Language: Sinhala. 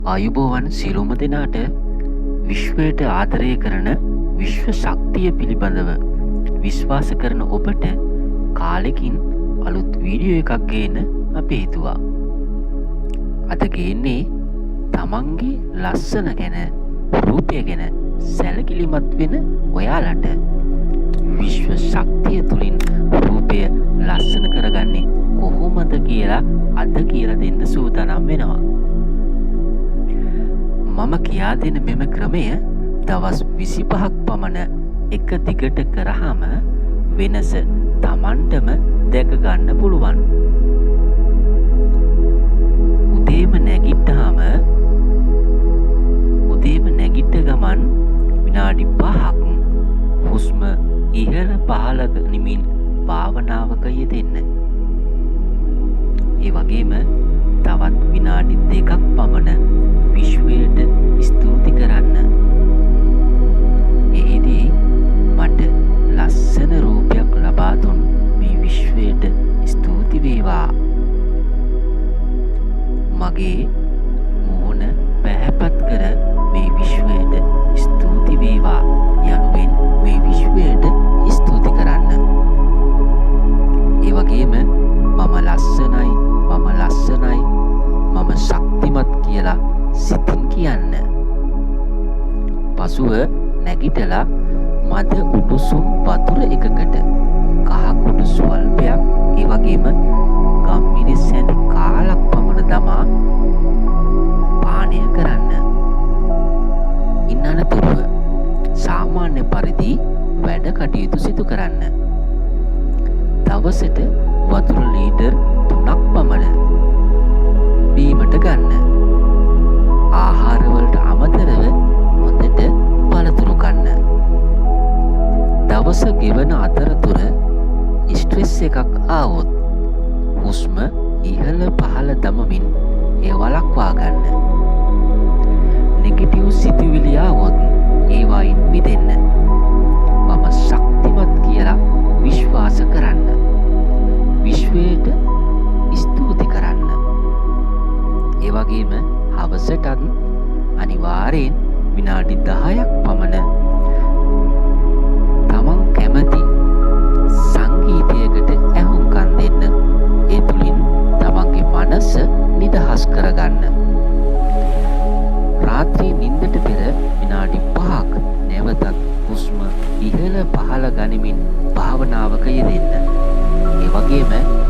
ආයුබෝවන් සියලුම දෙනාට විශ්වයට ආදරය කරන විශ්ව ශක්තිය පිළිබඳව විශ්වාස කරන ඔබට කාලෙකින් අලුත් වීඩියෝ එකක් ගේන්න අපි හිතුවා. අද ගේන්නේ තමන්ගේ ලස්සන ගැන රූපය ගැන සැලකිලිමත් වෙන ඔයාලට විශ්ව ශක්තිය තුළින් රූපය ලස්සන කරගන්නේ කොහොමද කියලා අද කියලා දෙන්න සූදානම් වෙනවා. මම කියා දෙන මෙම ක්‍රමය දවස් 25ක් පමණ එක දිගට කරාම වෙනස තමන්ටම දැක ගන්න පුළුවන්. උදේම නැගිට්ට ගමන් විනාඩි 5ක් හුස්ම ඉහළ පහළ ගනිමින් භාවනාවක යෙදෙන්න. ඒ වගේම තවත් විනාඩි 2ක් පමණ විශ්වයට ස්තුති කරන්න. එහිදී මට ලස්සන රූපයක් ලබා දුන් මේ විශ්වයට ස්තුති වේවා. මගේ මුහුණ පැහැපත් කර මේ විශ්වයට ස්තුති වේවා යනුවෙන් මේ විශ්වයට ස්තුති කරන්න. ඒ වගේම මම ලස්සනයි, මම ශක්තිමත් කියලා සිතින් කියන්න. පසුව නැගිටලා මද උණුසුම් වතුර එකකට කහ කුඩු ස්වල්පයක් ඒ වගේම ගම්මිරිස් ඇඳි කාලක් පමණ දමා පානය කරන්න. ඉන් අනතුරුව සාමාන්‍ය පරිදි වැඩ කටයුතු සිදු කරන්න. දවසට වතුර ලීටර් 3ක් පමණ බීමට ගන්න. ආහාරවලට අමතරව හොඳට පළතුරු කන්න. දවස ගෙවන අතරතුර ස්ට්‍රෙස් එකක් ආවොත් හුස්ම ඉහළ පහළ දමමින් ඒ වළක්වා ගන්න. නෙගටිව් සිතුවිලි ආවොත් ඒවායින් මිදෙන්න. මම ශක්තිමත් කියලා විශ්වාස කරන්න. විශ්වයට ස්තුති කරන්න. ඒ වගේම හවසටත් අනිවාර්යෙන් විනාඩි 10ක් පමණ තමන් කැමති සංගීතයකට ඇහුම්කන් දෙන්න. ඒ තුලින් තමන්ගේ මනස නිදහස් කරගන්න. රාත්‍රී නිින්දට පෙර විනාඩි 5ක් නැවතත් හුස්ම ඉහළ පහළ ගනිමින් භාවනාවක යෙදෙන්න. ඒ වගේම